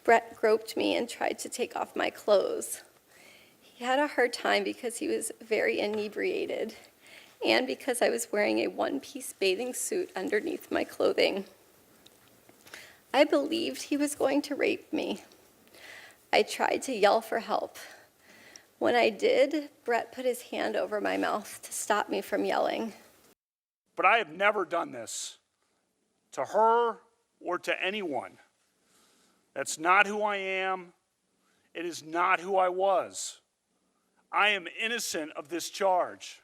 Brett groped me and tried to take off my clothes. He had a hard time because he was very inebriated and because I was wearing a one-piece bathing suit underneath my clothing. I believed he was going to rape me. I tried to yell for help. When I did, Brett put his hand over my mouth to stop me from yelling. But I have never done this to her or to anyone. That's not who I am. It is not who I was. I am innocent of this charge.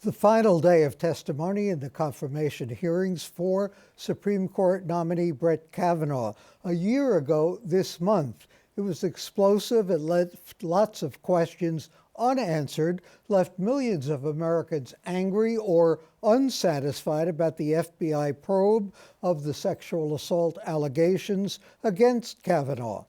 The final day of testimony in the confirmation hearings for Supreme Court nominee Brett Kavanaugh. A year ago this month, it was explosive. It left lots of questions unanswered, left millions of Americans angry or unsatisfied about the FBI probe of the sexual assault allegations against Kavanaugh.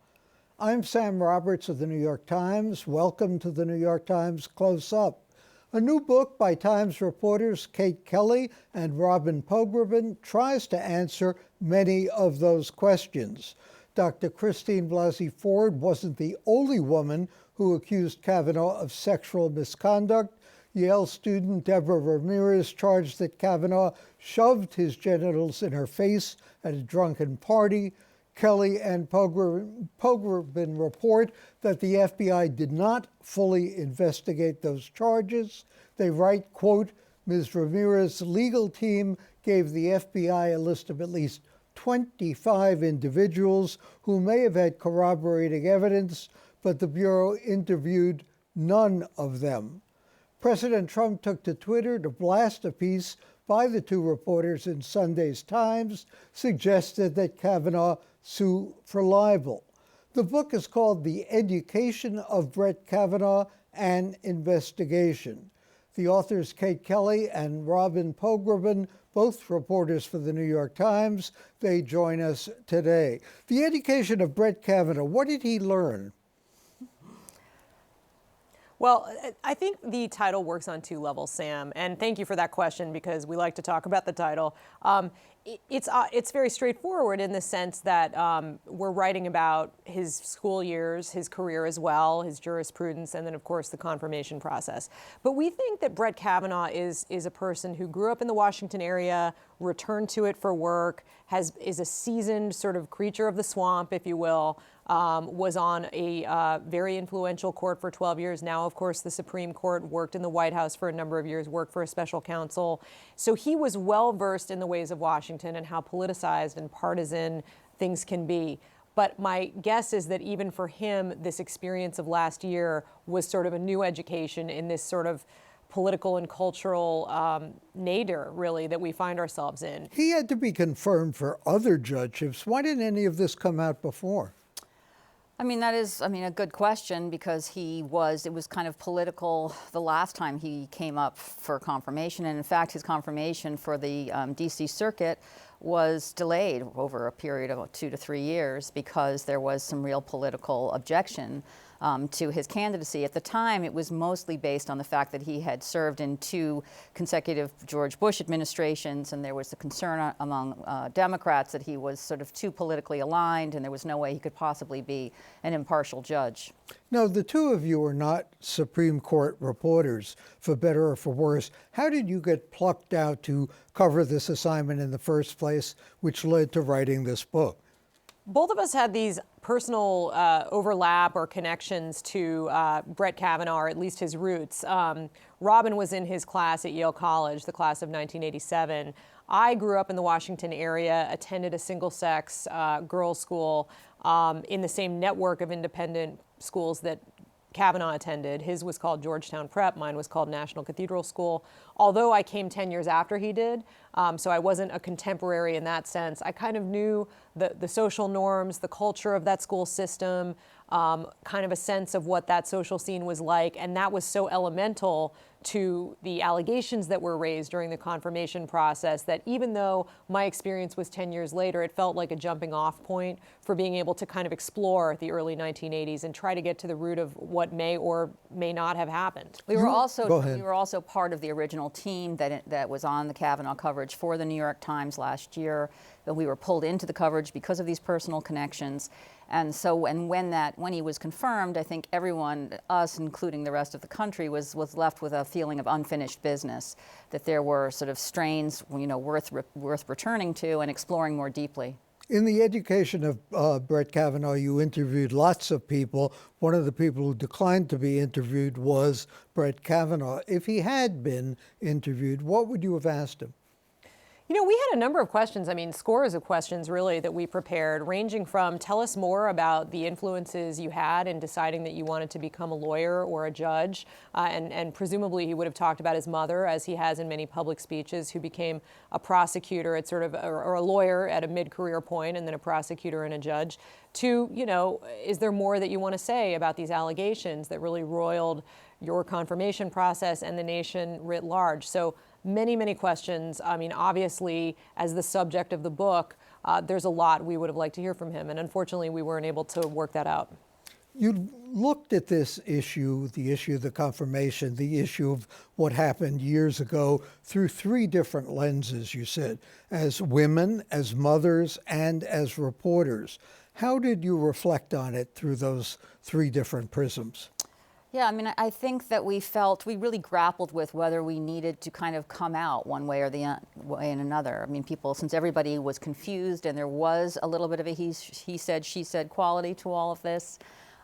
I'm Sam Roberts of the New York Times. Welcome to the New York Times Close Up. A new book by Times reporters Kate Kelly and Robin Pogrebin tries to answer many of those questions. Dr. Christine Blasey Ford wasn't the only woman who accused Kavanaugh of sexual misconduct. Yale student Deborah Ramirez charged that Kavanaugh shoved his genitals in her face at a drunken party. Kelly and Pogrebin report that the FBI did not fully investigate those charges. They write, quote, Ms. Ramirez's legal team gave the FBI a list of at least 25 individuals who may have had corroborating evidence, but the Bureau interviewed none of them. President Trump took to Twitter to blast a piece by the two reporters in Sunday's Times, suggested that Kavanaugh sue for libel. The book is called The Education of Brett Kavanaugh, an Investigation. The authors Kate Kelly and Robin Pogrebin, both reporters for the New York Times, they join us today. The Education of Brett Kavanaugh, what did he learn? Well, I think the title works on two levels, Sam, and thank you for that question because we like to talk about the title. It's very straightforward in the sense that we're writing about his school years, his career as well, his jurisprudence, and then, of course, the confirmation process. But we think that Brett Kavanaugh is a person who grew up in the Washington area, returned to it for work, is a seasoned sort of creature of the swamp, if you will, was on a very influential court for 12 years. Now, of course, the Supreme Court, worked in the White House for a number of years, worked for a special counsel. So he was well versed in the ways of Washington and how politicized and partisan things can be. But my guess is that even for him, this experience of last year was sort of a new education in this sort of political and cultural nadir, really, that we find ourselves in. He had to be confirmed for other judgeships. Why didn't any of this come out before? That is, a good question because it was kind of political the last time he came up for confirmation. And in fact, his confirmation for the DC Circuit was delayed over a period of 2 to 3 years because there was some real political objection to his candidacy. At the time, it was mostly based on the fact that he had served in 2 consecutive George Bush administrations, and there was a concern among Democrats that he was sort of too politically aligned, and there was no way he could possibly be an impartial judge. No, the two of you are not Supreme Court reporters, for better or for worse. How did you get plucked out to cover this assignment in the first place, which led to writing this book? Both of us had these personal overlap or connections to Brett Kavanaugh, or at least his roots. Robin was in his class at Yale College, the class of 1987. I grew up in the Washington area, attended a single-sex girls' school in the same network of independent schools that Kavanaugh attended. His was called Georgetown Prep. Mine was called National Cathedral School. Although I came 10 years after he did, so I wasn't a contemporary in that sense. I kind of knew the social norms, the culture of that school system, kind of a sense of what that social scene was like, and that was so elemental to the allegations that were raised during the confirmation process that even though my experience was 10 years later, it felt like a jumping off point for being able to kind of explore the early 1980s and try to get to the root of what may or may not have happened. We were also part of the original team that was on the Kavanaugh coverage for the New York Times last year. we were pulled into the coverage because of these personal connections. And so when he was confirmed, I think everyone, us including the rest of the country, was left with a feeling of unfinished business, that there were sort of strains, worth returning to and exploring more deeply. In the Education of Brett Kavanaugh, you interviewed lots of people. One of the people who declined to be interviewed was Brett Kavanaugh. If he had been interviewed, what would you have asked him? You know, we had a number of questions, I mean, scores of questions really that we prepared, ranging from tell us more about the influences you had in deciding that you wanted to become a lawyer or a judge, and presumably he would have talked about his mother, as he has in many public speeches, who became a prosecutor at or a lawyer at a mid-career point, and then a prosecutor and a judge, to, is there more that you want to say about these allegations that really roiled your confirmation process and the nation writ large? So many, many questions. I mean, obviously, as the subject of the book, there's a lot we would have liked to hear from him. And unfortunately, we weren't able to work that out. You looked at this issue, the issue of the confirmation, the issue of what happened years ago, through three different lenses, you said, as women, as mothers, and as reporters. How did you reflect on it through those three different prisms? Yeah, I mean, I think that we really grappled with whether we needed to kind of come out one way or the way in another. I mean, since everybody was confused and there was a little bit of a he said, she said quality to all of this.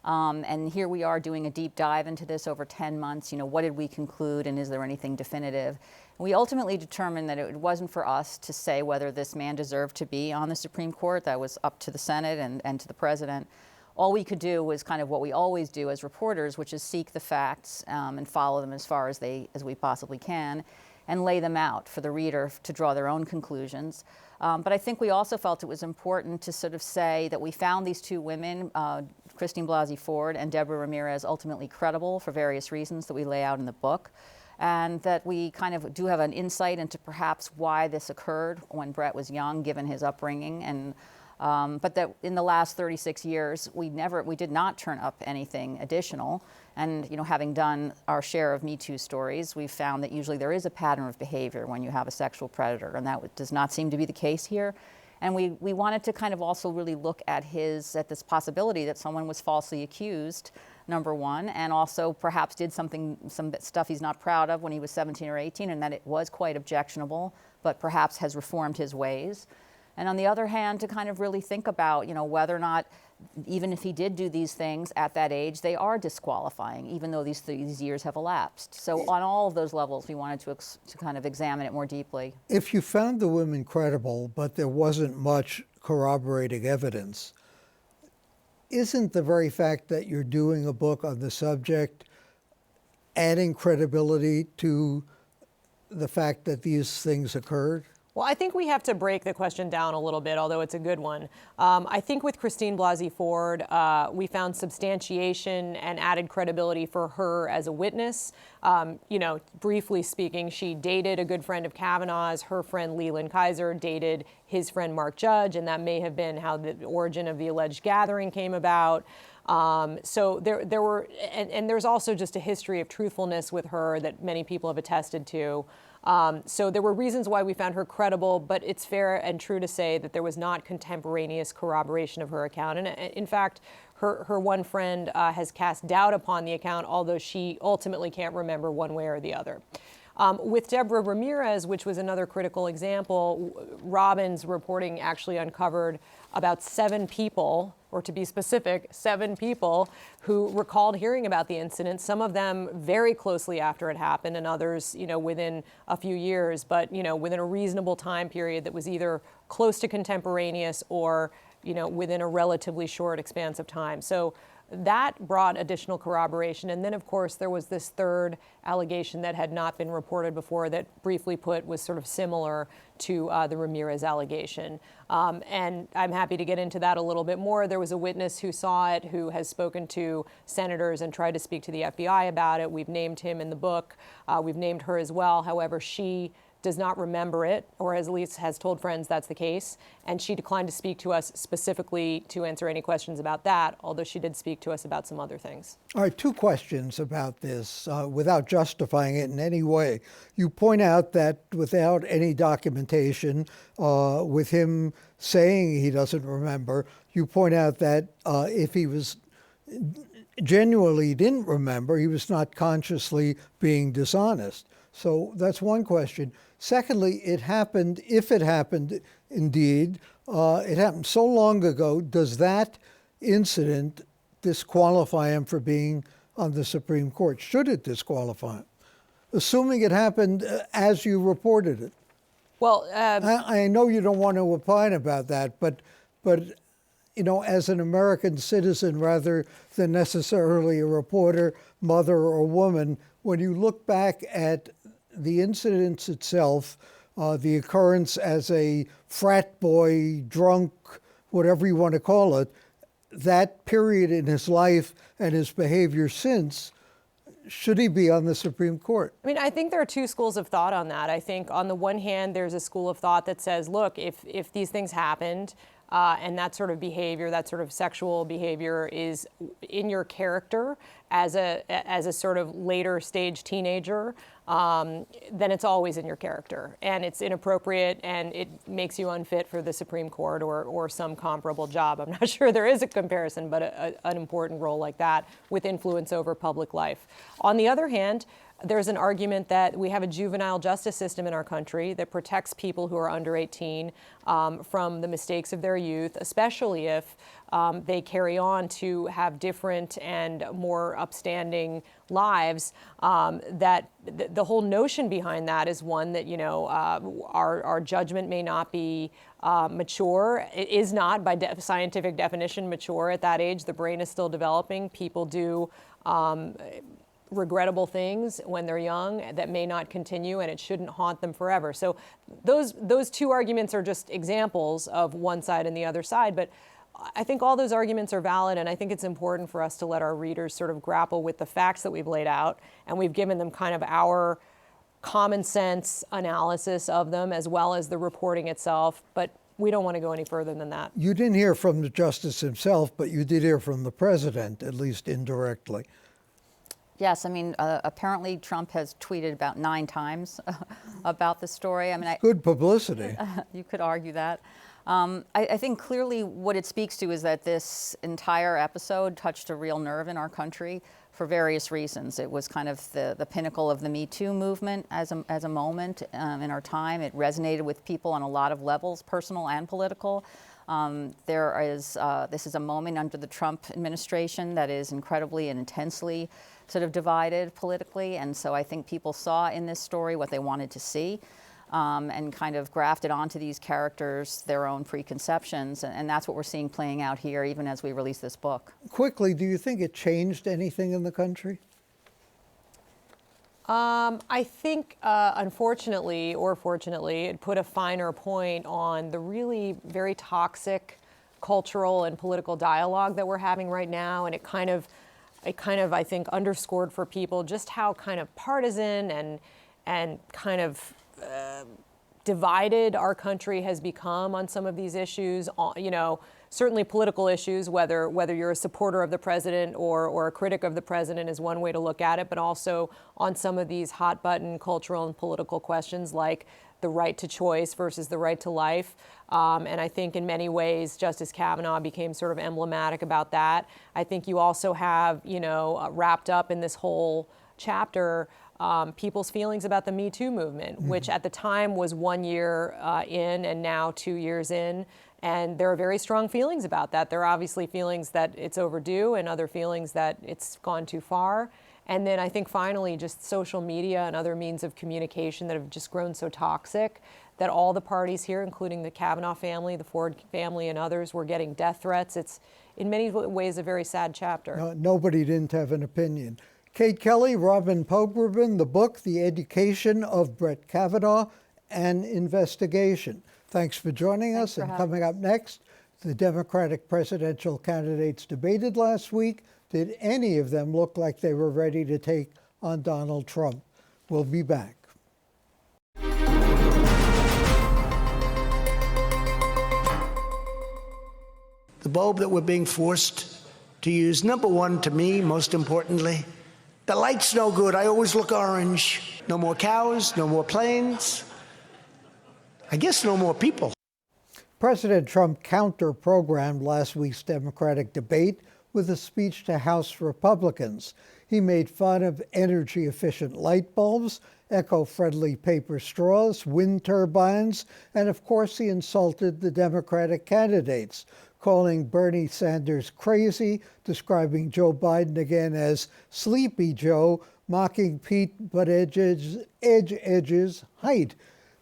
And here we are doing a deep dive into this over 10 months. What did we conclude, and is there anything definitive? And we ultimately determined that it wasn't for us to say whether this man deserved to be on the Supreme Court. That was up to the Senate and to the president. All we could do was kind of what we always do as reporters, which is seek the facts and follow them as far as we possibly can, and lay them out for the reader to draw their own conclusions. But I think we also felt it was important to sort of say that we found these two women, Christine Blasey Ford and Deborah Ramirez, ultimately credible for various reasons that we lay out in the book, and that we kind of do have an insight into perhaps why this occurred when Brett was young, given his upbringing, and but that in the last 36 years, we did not turn up anything additional. And having done our share of Me Too stories, we've found that usually there is a pattern of behavior when you have a sexual predator, and that does not seem to be the case here. And we wanted to kind of also really look at this possibility that someone was falsely accused, number one, and also perhaps did some stuff he's not proud of when he was 17 or 18, and that it was quite objectionable, but perhaps has reformed his ways. And on the other hand, to kind of really think about, whether or not, even if he did do these things at that age, they are disqualifying, even though these years have elapsed. So on all of those levels, we wanted to kind of examine it more deeply. If you found the women credible, but there wasn't much corroborating evidence, isn't the very fact that you're doing a book on the subject adding credibility to the fact that these things occurred? Well, I think we have to break the question down a little bit, although it's a good one. I think with Christine Blasey Ford, we found substantiation and added credibility for her as a witness. Briefly speaking, she dated a good friend of Kavanaugh's. Her friend Leland Kaiser dated his friend Mark Judge, and that may have been how the origin of the alleged gathering came about. So there were, and there's also just a history of truthfulness with her that many people have attested to. So there were reasons why we found her credible, but it's fair and true to say that there was not contemporaneous corroboration of her account. And in fact, her one friend has cast doubt upon the account, although she ultimately can't remember one way or the other. With Deborah Ramirez, which was another critical example, Robin's reporting actually uncovered about 7 people, or to be specific, 7 people who recalled hearing about the incident, some of them very closely after it happened, and others, within a few years, but, within a reasonable time period that was either close to contemporaneous or, within a relatively short expanse of time. So that brought additional corroboration. And then, of course, there was this third allegation that had not been reported before that, briefly put, was sort of similar to the Ramirez allegation. And I'm happy to get into that a little bit more. There was a witness who saw it, who has spoken to senators and tried to speak to the FBI about it. We've named him in the book. We've named her as well. However, she does not remember it, or at least has told friends that's the case. And she declined to speak to us specifically to answer any questions about that, although she did speak to us about some other things. All right, two questions about this without justifying it in any way. You point out that without any documentation, with him saying he doesn't remember, you point out that if he was genuinely didn't remember, he was not consciously being dishonest. So that's one question. Secondly, it happened, if it happened indeed, it happened so long ago, does that incident disqualify him for being on the Supreme Court? Should it disqualify him? Assuming it happened as you reported it. Well, I know you don't want to opine about that, but you know, as an American citizen rather than necessarily a reporter, mother, or woman, when you look back at the incident itself, the occurrence as a frat boy, drunk, whatever you want to call it, that period in his life and his behavior since, should he be on the Supreme Court? I mean, I think there are two schools of thought on that. I think on the one hand, there's a school of thought that says, look, if these things happened, and that sort of behavior, that sort of sexual behavior is in your character as a sort of later stage teenager, then it's always in your character. And it's inappropriate and it makes you unfit for the Supreme Court or some comparable job. I'm not sure there is a comparison, but an important role like that with influence over public life. On the other hand, there's an argument that we have a juvenile justice system in our country that protects people who are under 18 from the mistakes of their youth, especially if they carry on to have different and more upstanding lives. That the whole notion behind that is one that, you know, our judgment may not be mature. It is not, by scientific definition, mature at that age. The brain is still developing. People do regrettable things when they're young that may not continue, and it shouldn't haunt them forever. So those two arguments are just examples of one side and the other side, but I think all those arguments are valid, and I think it's important for us to let our readers sort of grapple with the facts that we've laid out, and we've given them kind of our common sense analysis of them as well as the reporting itself, but we don't want to go any further than that. You didn't hear from the justice himself, but you did hear from the president, at least indirectly. Yes, I mean, apparently Trump has tweeted about 9 times about the story. I mean, Good publicity. you could argue that. I think clearly what it speaks to is that this entire episode touched a real nerve in our country for various reasons. It was kind of the pinnacle of the Me Too movement as a moment in our time. It resonated with people on a lot of levels, personal and political. This is a moment under the Trump administration that is incredibly and intensely sort of divided politically, and so I think people saw in this story what they wanted to see, and kind of grafted onto these characters their own preconceptions, and that's what we're seeing playing out here even as we release this book. Quickly, do you think it changed anything in the country? I think, unfortunately or fortunately, it put a finer point on the really very toxic cultural and political dialogue that we're having right now, and it kind of, I think, underscored for people just how kind of partisan and kind of divided our country has become on some of these issues. You know, certainly political issues, whether you're a supporter of the president or a critic of the president is one way to look at it, but also on some of these hot button cultural and political questions like the right to choice versus the right to life. And I think in many ways, Justice Kavanaugh became sort of emblematic about that. I think you also have, you know, wrapped up in this whole chapter, people's feelings about the Me Too movement, which at the time was 1 year in and now 2 years in. And there are very strong feelings about that. There are obviously feelings that it's overdue and other feelings that it's gone too far. And then I think finally just social media and other means of communication that have just grown so toxic that all the parties here, including the Kavanaugh family, the Ford family, and others, were getting death threats. It's in many ways a very sad chapter. Nobody didn't have an opinion. Kate Kelly, Robin Pogrebin, the book, The Education of Brett Kavanaugh, an Investigation. Thanks for joining us. And coming up next, the Democratic presidential candidates debated last week. Did any of them look like they were ready to take on Donald Trump? We'll be back. the bulb that we're being forced to use. Number one, to me, most importantly, the light's no good. I always look orange. No more cows, no more planes. I guess no more people. President Trump counter-programmed last week's Democratic debate with a speech to House Republicans. He made fun of energy-efficient light bulbs, eco-friendly paper straws, wind turbines, and of course he insulted the Democratic candidates, calling Bernie Sanders crazy, describing Joe Biden again as Sleepy Joe, mocking Pete Buttigieg's height.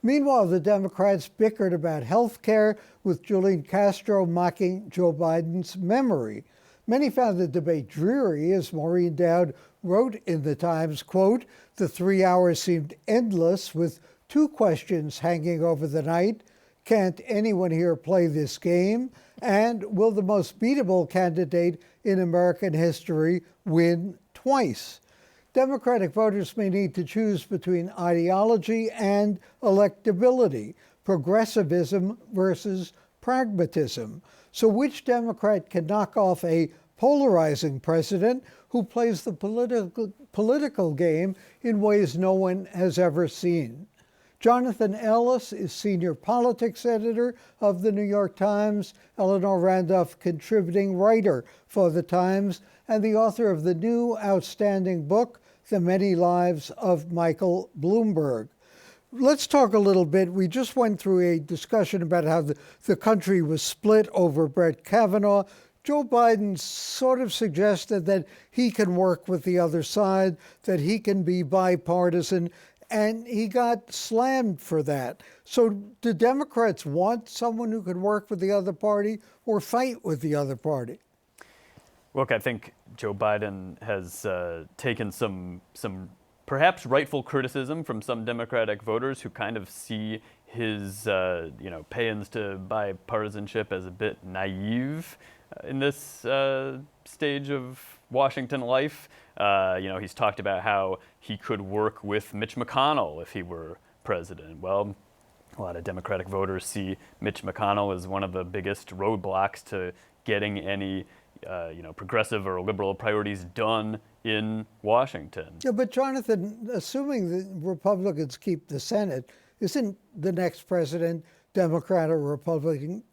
Meanwhile, the Democrats bickered about health care, with Julian Castro mocking Joe Biden's memory. Many found the debate dreary, as Maureen Dowd wrote in the Times, quote, "The 3 hours seemed endless, with 2 questions hanging over the night. Can't anyone here play this game? And will the most beatable candidate in American history win twice?" Democratic voters may need to choose between ideology and electability, progressivism versus pragmatism. So which Democrat can knock off a polarizing president who plays the political game in ways no one has ever seen? Jonathan Ellis is senior politics editor of the New York Times, Eleanor Randolph contributing writer for the Times, and the author of the new outstanding book, The Many Lives of Michael Bloomberg. Let's talk a little bit. We just went through a discussion about how the country was split over Brett Kavanaugh. Joe Biden sort of suggested that he can work with the other side, that he can be bipartisan, and he got slammed for that. So do Democrats want someone who can work with the other party or fight with the other party? Look, I think Joe Biden has taken some perhaps rightful criticism from some Democratic voters who kind of see his paeans to bipartisanship as a bit naive in this stage of Washington life. He's talked about how he could work with Mitch McConnell if he were president. Well, a lot of Democratic voters see Mitch McConnell as one of the biggest roadblocks to getting any progressive or liberal priorities done in Washington. Yeah, but Jonathan, assuming the Republicans keep the Senate, isn't the next president, Democrat or Republican,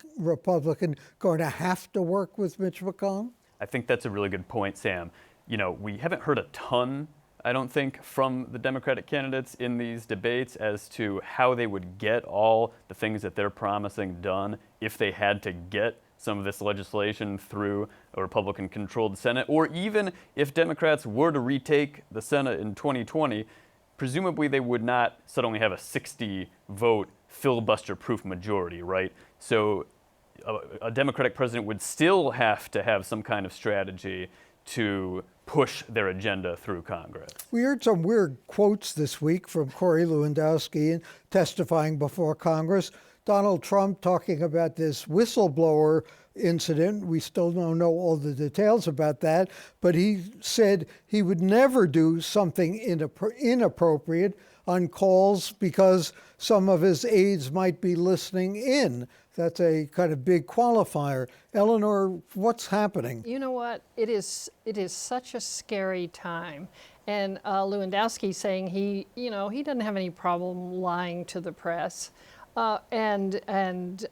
going to have to work with Mitch McConnell? I think that's a really good point, Sam. We haven't heard a ton, I don't think, from the Democratic candidates in these debates as to how they would get all the things that they're promising done if they had to get some of this legislation through a Republican-controlled Senate, or even if Democrats were to retake the Senate in 2020, presumably they would not suddenly have a 60-vote filibuster-proof majority, right? So a Democratic president would still have to have some kind of strategy to push their agenda through Congress. We heard some weird quotes this week from Eleanor Lewandowski testifying before Congress. Donald Trump talking about this whistleblower incident. We still don't know all the details about that, but he said he would never do something inappropriate on calls because some of his aides might be listening in. That's a kind of big qualifier. Eleanor, what's happening? You know what? It is such a scary time. And Lewandowski saying he doesn't have any problem lying to the press. And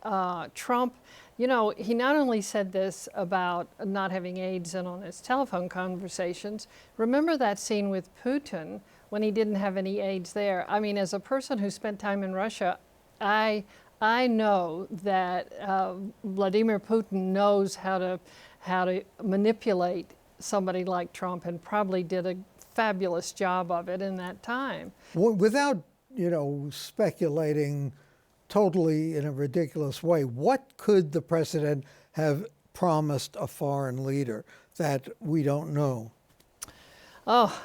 Trump, he not only said this about not having aides in on his telephone conversations. Remember that scene with Putin when he didn't have any aides there? I mean, as a person who spent time in Russia, I know that Vladimir Putin knows how to manipulate somebody like Trump, and probably did a fabulous job of it in that time. Without, speculating totally in a ridiculous way, what could the president have promised a foreign leader that we don't know?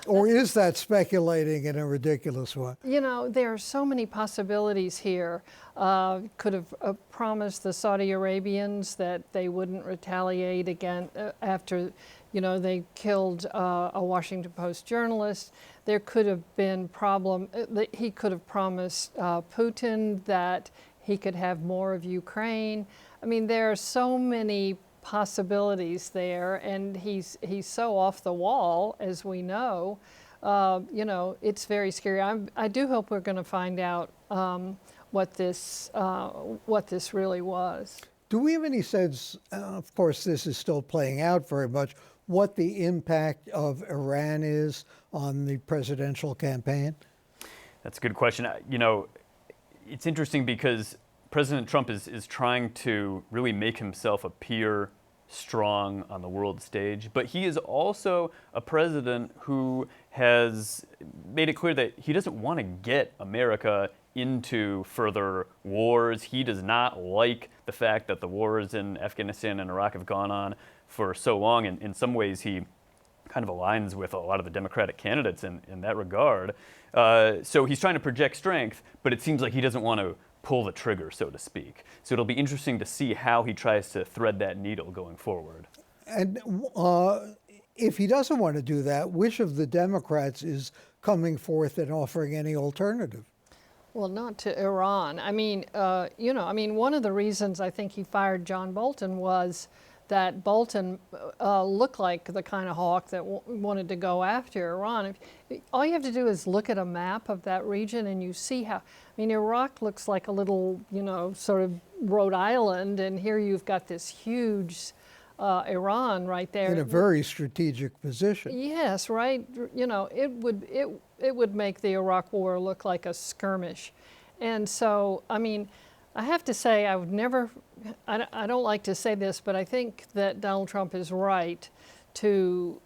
Or is that speculating in a ridiculous way? There are so many possibilities here. Could have promised the Saudi Arabians that they wouldn't retaliate again after, they killed a Washington Post journalist. There could have been he could have promised Putin that he could have more of Ukraine. I mean, there are so many possibilities there, and he's so off the wall, as we know. You know, it's very scary. I do hope we're going to find out what this really was. Do we have any sense, of course this is still playing out very much, what the impact of Iran is on the presidential campaign? That's a good question. You know, it's interesting because President Trump is trying to really make himself appear strong on the world stage, but he is also a president who has made it clear that he doesn't want to get America into further wars. He does not like the fact that the wars in Afghanistan and Iraq have gone on for so long, and in some ways he kind of aligns with a lot of the Democratic candidates in that regard. So he's trying to project strength, but it seems like he doesn't want to pull the trigger, so to speak. So it'll be interesting to see how he tries to thread that needle going forward. And if he doesn't want to do that, which of the Democrats is coming forth and offering any alternative? Well, not to Iran. I mean, you know, I mean, one of the reasons I think he fired John Bolton was that Bolton looked like the kind of hawk that wanted to go after Iran. All you have to do is look at a map of that region and you see how, I mean, Iraq looks like a little, you know, sort of Rhode Island, and here you've got this huge Iran right there. In a very strategic position. Yes, right. You know, it would make the Iraq War look like a skirmish. And so, I mean, I have to say, I would never, I don't like to say this, but I think that Donald Trump is right to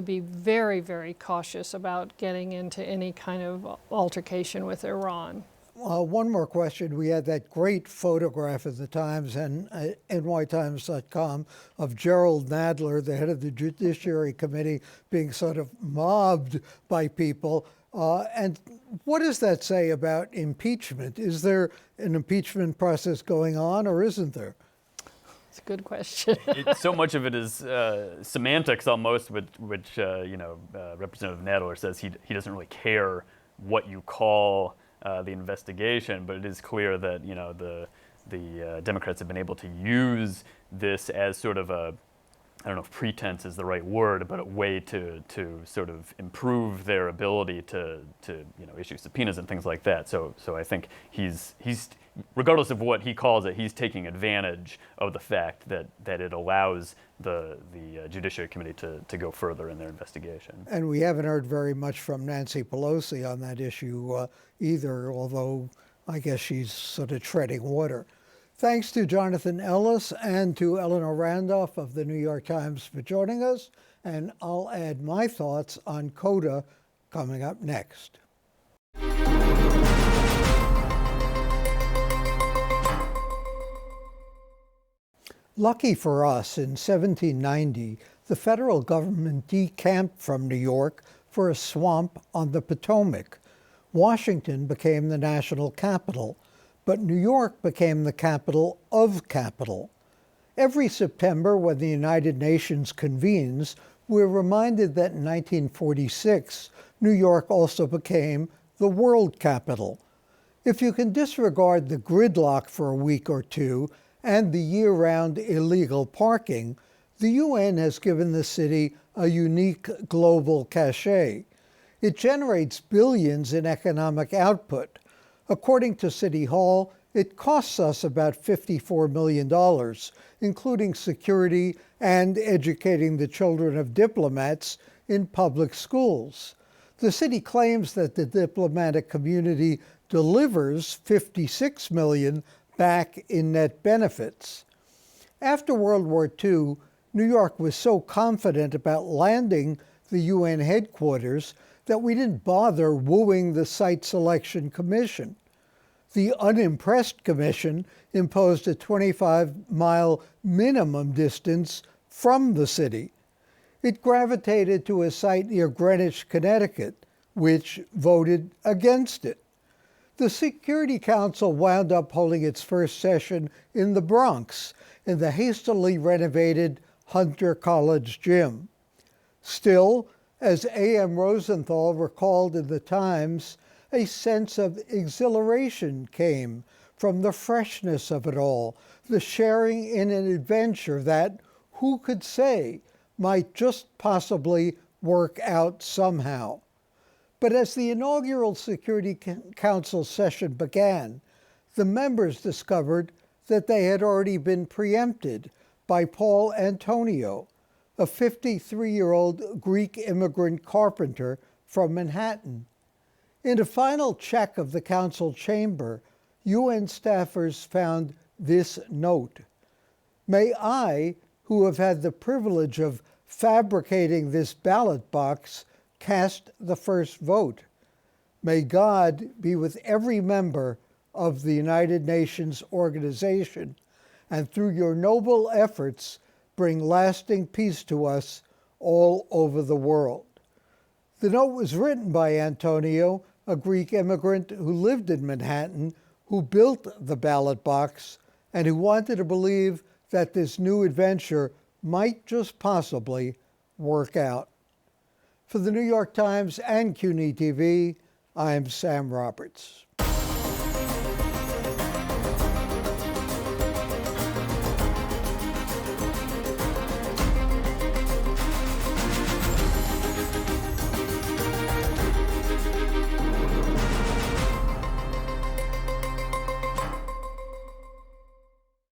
be very, very cautious about getting into any kind of altercation with Iran. One more question. We had that great photograph of the Times and nytimes.com of Gerald Nadler, the head of the Judiciary Committee, being sort of mobbed by people. And what does that say about impeachment? Is there an impeachment process going on, or isn't there? It's a good question. So much of it is semantics almost, which you know, Representative Nadler says he doesn't really care what you call the investigation, but it is clear that, you know, the Democrats have been able to use this as sort of a, I don't know if pretense is the right word, but a way to sort of improve their ability to you know, issue subpoenas and things like that. So I think he's regardless of what he calls it, he's taking advantage of the fact that it allows the Judiciary Committee to go further in their investigation. And we haven't heard very much from Nancy Pelosi on that issue either, although I guess she's sort of treading water. Thanks to Jonathan Ellis and to Eleanor Randolph of the New York Times for joining us, and I'll add my thoughts on CODA coming up next. Lucky for us, in 1790, the federal government decamped from New York for a swamp on the Potomac. Washington became the national capital, but New York became the capital of capital. Every September, when the United Nations convenes, we're reminded that in 1946, New York also became the world capital. If you can disregard the gridlock for a week or two and the year-round illegal parking, the UN has given the city a unique global cachet. It generates billions in economic output. According to City Hall, it costs us about $54 million, including security and educating the children of diplomats in public schools. The city claims that the diplomatic community delivers $56 million back in net benefits. After World War II, New York was so confident about landing the UN headquarters that we didn't bother wooing the Site Selection Commission. The unimpressed commission imposed a 25-mile minimum distance from the city. It gravitated to a site near Greenwich, Connecticut, which voted against it. The Security Council wound up holding its first session in the Bronx, in the hastily renovated Hunter College gym. Still, as A.M. Rosenthal recalled in the Times, a sense of exhilaration came from the freshness of it all, the sharing in an adventure that, who could say, might just possibly work out somehow. But as the inaugural Security Council session began, the members discovered that they had already been preempted by Paul Antonio, a 53-year-old Greek immigrant carpenter from Manhattan. In a final check of the council chamber, UN staffers found this note: "May I, who have had the privilege of fabricating this ballot box, cast the first vote. May God be with every member of the United Nations organization, and through your noble efforts, bring lasting peace to us all over the world." The note was written by Antonio, a Greek immigrant who lived in Manhattan, who built the ballot box, and who wanted to believe that this new adventure might just possibly work out. For the New York Times and CUNY TV, I'm Sam Roberts.